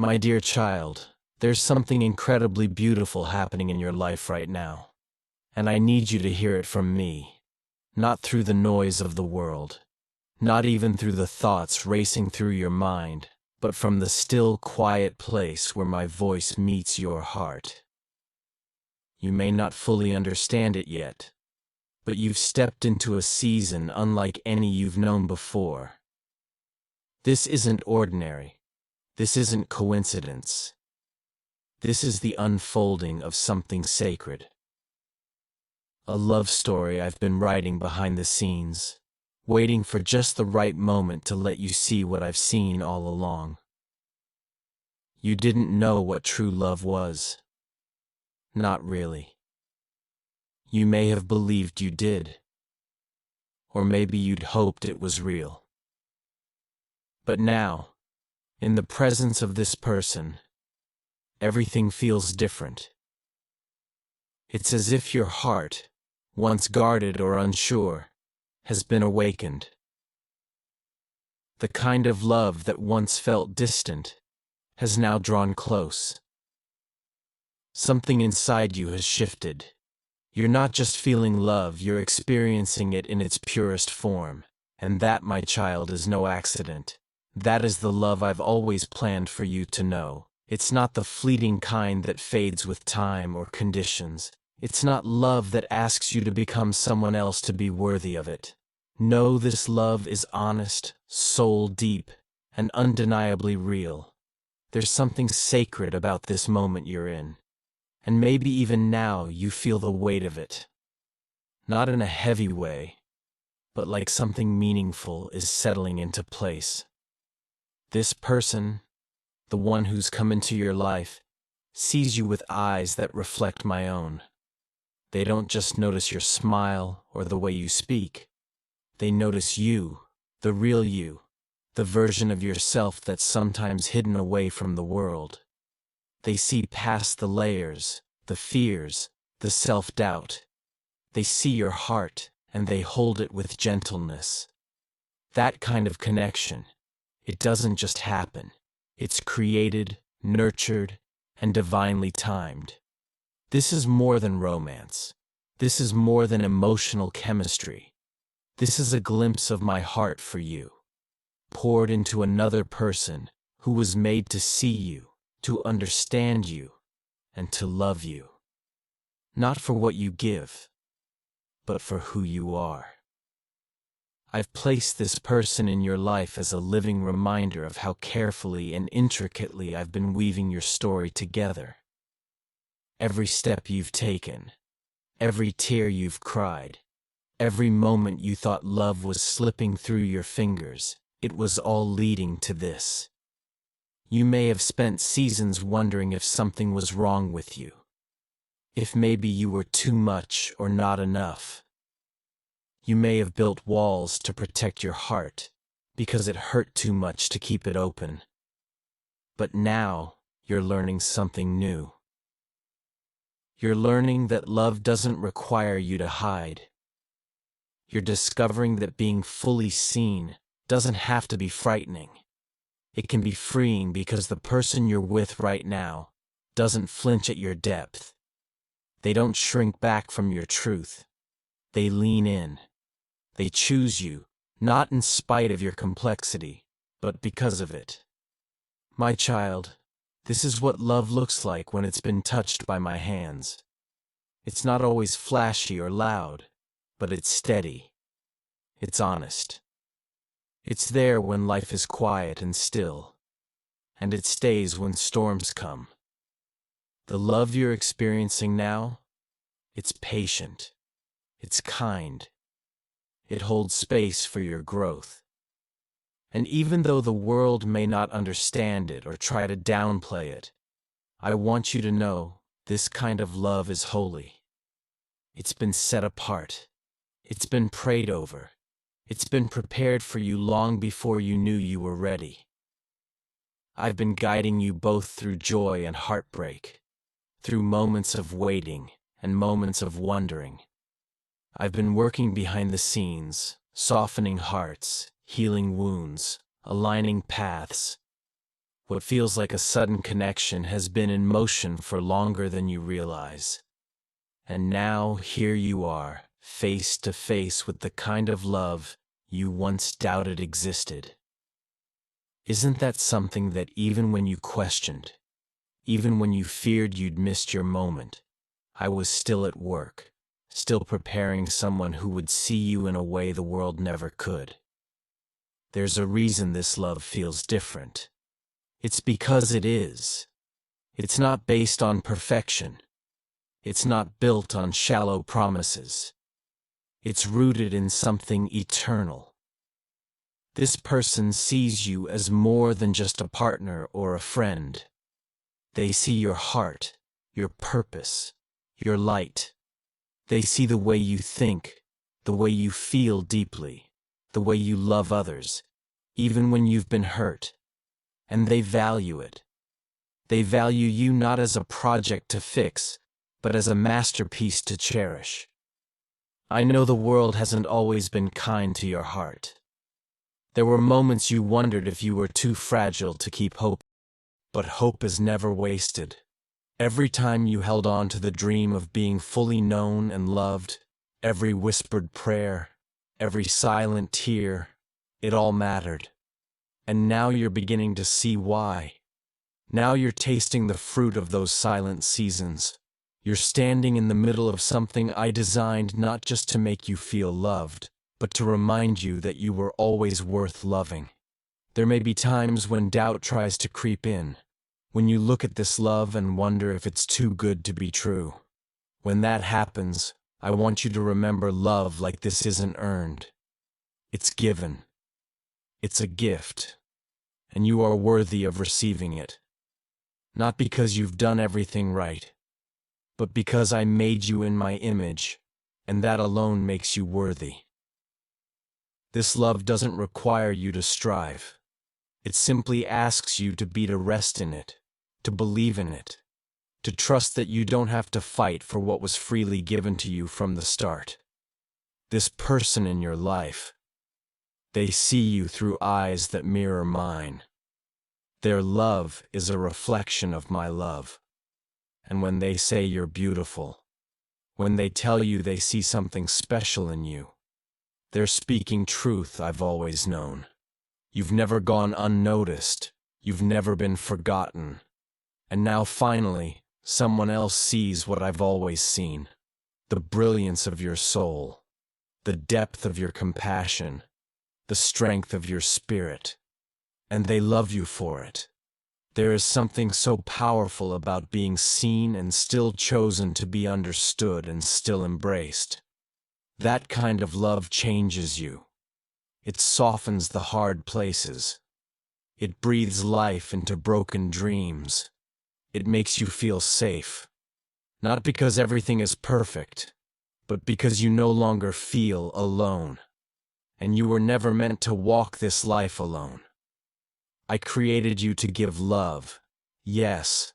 My dear child, there's something incredibly beautiful happening in your life right now. And I need you to hear it from me. Not through the noise of the world. Not even through the thoughts racing through your mind, but from the still, quiet place where my voice meets your heart. You may not fully understand it yet, but you've stepped into a season unlike any you've known before. This isn't ordinary. This isn't coincidence. This is the unfolding of something sacred. A love story I've been writing behind the scenes, waiting for just the right moment to let you see what I've seen all along. You didn't know what true love was. Not really. You may have believed you did. Or maybe you'd hoped it was real. But now, in the presence of this person, everything feels different. It's as if your heart, once guarded or unsure, has been awakened. The kind of love that once felt distant has now drawn close. Something inside you has shifted. You're not just feeling love, you're experiencing it in its purest form. And that, my child, is no accident. That is the love I've always planned for you to know. It's not the fleeting kind that fades with time or conditions. It's not love that asks you to become someone else to be worthy of it. No, this love is honest, soul deep, and undeniably real. There's something sacred about this moment you're in. And maybe even now you feel the weight of it. Not in a heavy way, but like something meaningful is settling into place. This person, the one who's come into your life, sees you with eyes that reflect my own. They don't just notice your smile or the way you speak. They notice you, the real you, the version of yourself that's sometimes hidden away from the world. They see past the layers, the fears, the self-doubt. They see your heart, and they hold it with gentleness. That kind of connection, it doesn't just happen. It's created, nurtured, and divinely timed. This is more than romance. This is more than emotional chemistry. This is a glimpse of my heart for you, poured into another person who was made to see you, to understand you, and to love you. Not for what you give, but for who you are. I've placed this person in your life as a living reminder of how carefully and intricately I've been weaving your story together. Every step you've taken, every tear you've cried, every moment you thought love was slipping through your fingers, it was all leading to this. You may have spent seasons wondering if something was wrong with you, if maybe you were too much or not enough. You may have built walls to protect your heart, because it hurt too much to keep it open. But now, you're learning something new. You're learning that love doesn't require you to hide. You're discovering that being fully seen doesn't have to be frightening. It can be freeing because the person you're with right now doesn't flinch at your depth. They don't shrink back from your truth. They lean in. They choose you, not in spite of your complexity, but because of it. My child, this is what love looks like when it's been touched by my hands. It's not always flashy or loud, but it's steady. It's honest. It's there when life is quiet and still, and it stays when storms come. The love you're experiencing now, it's patient. It's kind. It holds space for your growth. And even though the world may not understand it or try to downplay it, I want you to know this kind of love is holy. It's been set apart. It's been prayed over. It's been prepared for you long before you knew you were ready. I've been guiding you both through joy and heartbreak, through moments of waiting and moments of wondering. I've been working behind the scenes, softening hearts, healing wounds, aligning paths. What feels like a sudden connection has been in motion for longer than you realize. And now here you are, face to face with the kind of love you once doubted existed. Isn't that something that even when you questioned, even when you feared you'd missed your moment, I was still at work, still preparing someone who would see you in a way the world never could? There's a reason this love feels different. It's because it is. It's not based on perfection. It's not built on shallow promises. It's rooted in something eternal. This person sees you as more than just a partner or a friend. They see your heart, your purpose, your light. They see the way you think, the way you feel deeply, the way you love others, even when you've been hurt. And they value it. They value you not as a project to fix, but as a masterpiece to cherish. I know the world hasn't always been kind to your heart. There were moments you wondered if you were too fragile to keep hope. But hope is never wasted. Every time you held on to the dream of being fully known and loved, every whispered prayer, every silent tear, it all mattered. And now you're beginning to see why. Now you're tasting the fruit of those silent seasons. You're standing in the middle of something I designed not just to make you feel loved, but to remind you that you were always worth loving. There may be times when doubt tries to creep in, when you look at this love and wonder if it's too good to be true. When that happens, I want you to remember love like this isn't earned. It's given. It's a gift, and you are worthy of receiving it. Not because you've done everything right, but because I made you in my image, and that alone makes you worthy. This love doesn't require you to strive. It simply asks you to be to rest in it, to believe in it, to trust that you don't have to fight for what was freely given to you from the start. This person in your life, they see you through eyes that mirror mine. Their love is a reflection of my love. And when they say you're beautiful, when they tell you they see something special in you, they're speaking truth I've always known. You've never gone unnoticed. You've never been forgotten. And now finally, someone else sees what I've always seen. The brilliance of your soul, the depth of your compassion, the strength of your spirit. And they love you for it. There is something so powerful about being seen and still chosen to be understood and still embraced. That kind of love changes you. It softens the hard places. It breathes life into broken dreams. It makes you feel safe. Not because everything is perfect, but because you no longer feel alone. And you were never meant to walk this life alone. I created you to give love, yes,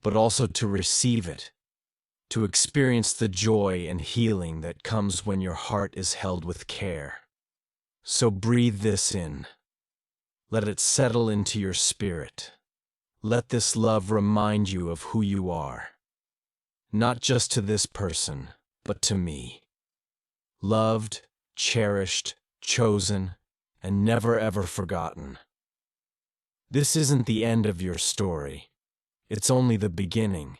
but also to receive it, to experience the joy and healing that comes when your heart is held with care. So breathe this in. Let it settle into your spirit. Let this love remind you of who you are. Not just to this person, but to me. Loved, cherished, chosen, and never ever forgotten. This isn't the end of your story. It's only the beginning.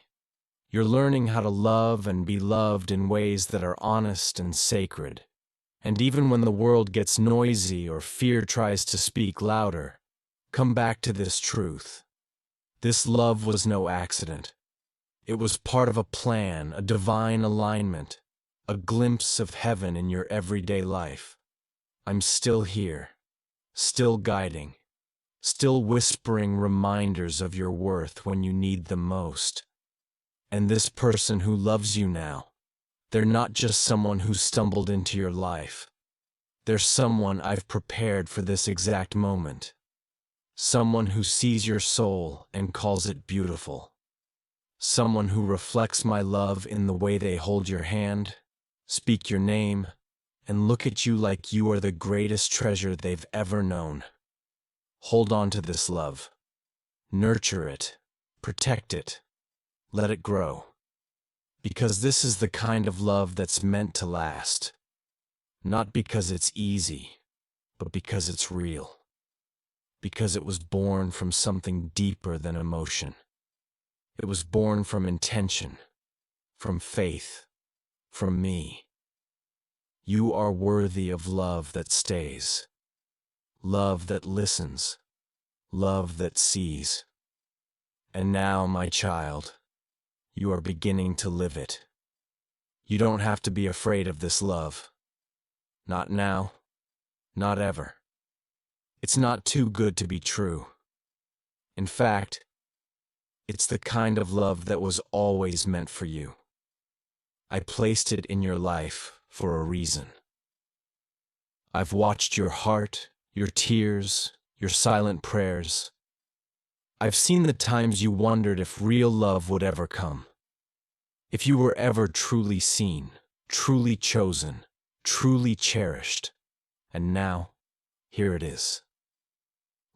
You're learning how to love and be loved in ways that are honest and sacred. And even when the world gets noisy or fear tries to speak louder, come back to this truth. This love was no accident. It was part of a plan, a divine alignment, a glimpse of heaven in your everyday life. I'm still here, still guiding, still whispering reminders of your worth when you need them most. And this person who loves you now, they're not just someone who stumbled into your life. They're someone I've prepared for this exact moment. Someone who sees your soul and calls it beautiful. Someone who reflects my love in the way they hold your hand, speak your name, and look at you like you are the greatest treasure they've ever known. Hold on to this love. Nurture it. Protect it. Let it grow. Because this is the kind of love that's meant to last. Not because it's easy, but because it's real. Because it was born from something deeper than emotion. It was born from intention, from faith, from me. You are worthy of love that stays. Love that listens. Love that sees. And now, my child, you are beginning to live it. You don't have to be afraid of this love. Not now. Not ever. It's not too good to be true. In fact, it's the kind of love that was always meant for you. I placed it in your life for a reason. I've watched your heart, your tears, your silent prayers. I've seen the times you wondered if real love would ever come. If you were ever truly seen, truly chosen, truly cherished. And now, here it is.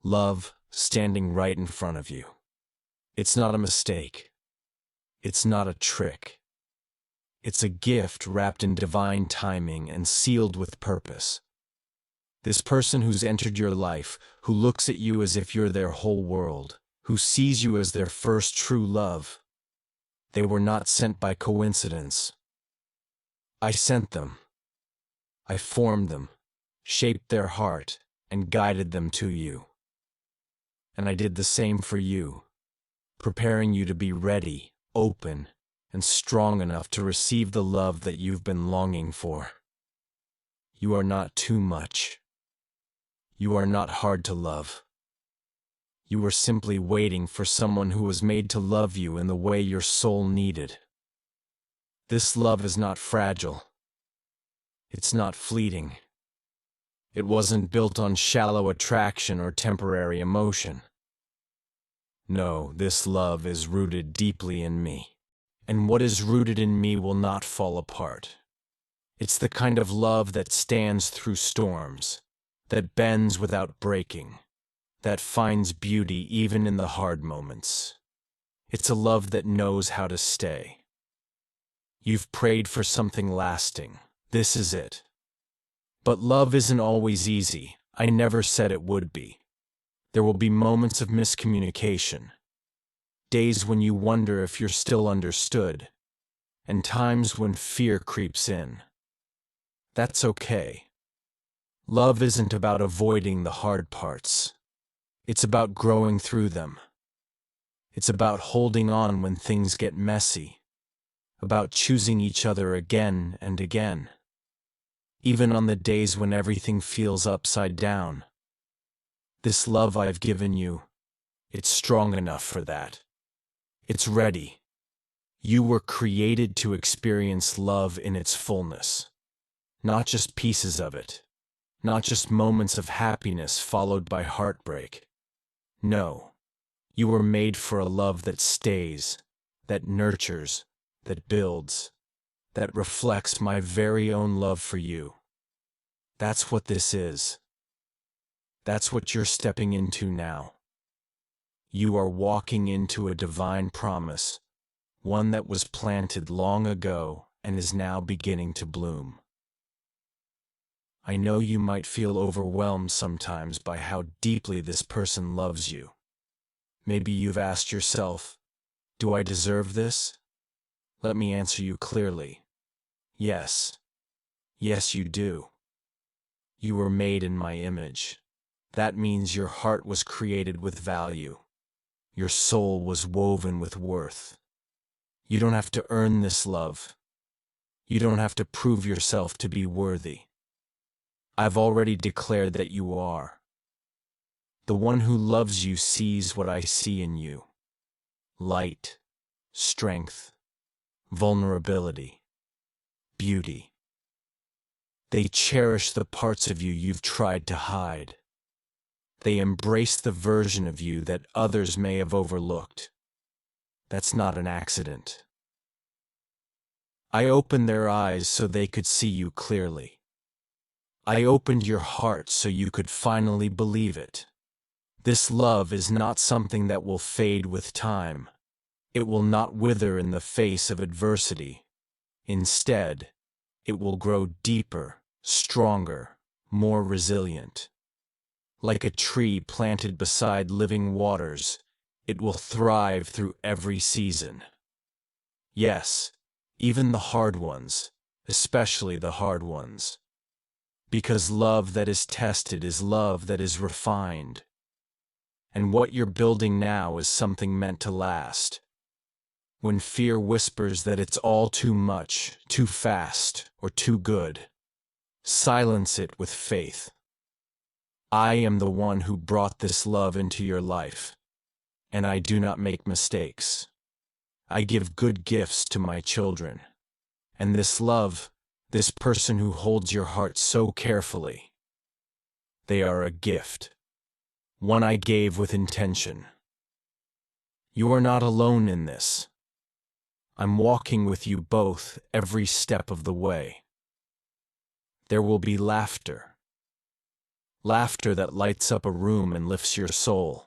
Love standing right in front of you. It's not a mistake. It's not a trick. It's a gift wrapped in divine timing and sealed with purpose. This person who's entered your life, who looks at you as if you're their whole world, who sees you as their first true love, they were not sent by coincidence. I sent them. I formed them, shaped their heart, and guided them to you. And I did the same for you, preparing you to be ready, open, and strong enough to receive the love that you've been longing for. You are not too much. You are not hard to love. You were simply waiting for someone who was made to love you in the way your soul needed. This love is not fragile. It's not fleeting. It wasn't built on shallow attraction or temporary emotion. No, this love is rooted deeply in me. And what is rooted in me will not fall apart. It's the kind of love that stands through storms, that bends without breaking, that finds beauty even in the hard moments. It's a love that knows how to stay. You've prayed for something lasting. This is it. But love isn't always easy. I never said it would be. There will be moments of miscommunication, days when you wonder if you're still understood, and times when fear creeps in. That's okay. Love isn't about avoiding the hard parts. It's about growing through them. It's about holding on when things get messy, about choosing each other again and again, even on the days when everything feels upside down. This love I've given you, it's strong enough for that. It's ready. You were created to experience love in its fullness, not just pieces of it, not just moments of happiness followed by heartbreak. No, you were made for a love that stays, that nurtures, that builds, that reflects my very own love for you. That's what this is. That's what you're stepping into now. You are walking into a divine promise, one that was planted long ago and is now beginning to bloom. I know you might feel overwhelmed sometimes by how deeply this person loves you. Maybe you've asked yourself, do I deserve this? Let me answer you clearly. Yes. Yes, you do. You were made in my image. That means your heart was created with value. Your soul was woven with worth. You don't have to earn this love. You don't have to prove yourself to be worthy. I've already declared that you are. The one who loves you sees what I see in you. Light, strength, vulnerability, beauty. They cherish the parts of you you've tried to hide. They embrace the version of you that others may have overlooked. That's not an accident. I opened their eyes so they could see you clearly. I opened your heart so you could finally believe it. This love is not something that will fade with time. It will not wither in the face of adversity. Instead, it will grow deeper, stronger, more resilient. Like a tree planted beside living waters, it will thrive through every season. Yes, even the hard ones, especially the hard ones. Because love that is tested is love that is refined. And what you're building now is something meant to last. When fear whispers that it's all too much, too fast, or too good, silence it with faith. I am the one who brought this love into your life, and I do not make mistakes. I give good gifts to my children. And this love, this person who holds your heart so carefully, they are a gift, one I gave with intention. You are not alone in this. I'm walking with you both every step of the way. There will be laughter. Laughter that lights up a room and lifts your soul.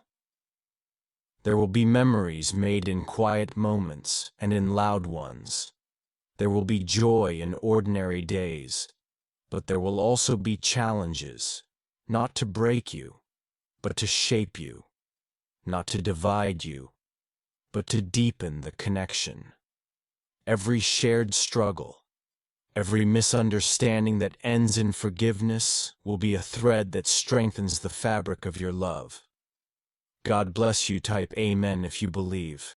There will be memories made in quiet moments and in loud ones. There will be joy in ordinary days, but there will also be challenges, not to break you, but to shape you, not to divide you, but to deepen the connection. Every shared struggle, every misunderstanding that ends in forgiveness will be a thread that strengthens the fabric of your love. God bless you. Type Amen if you believe.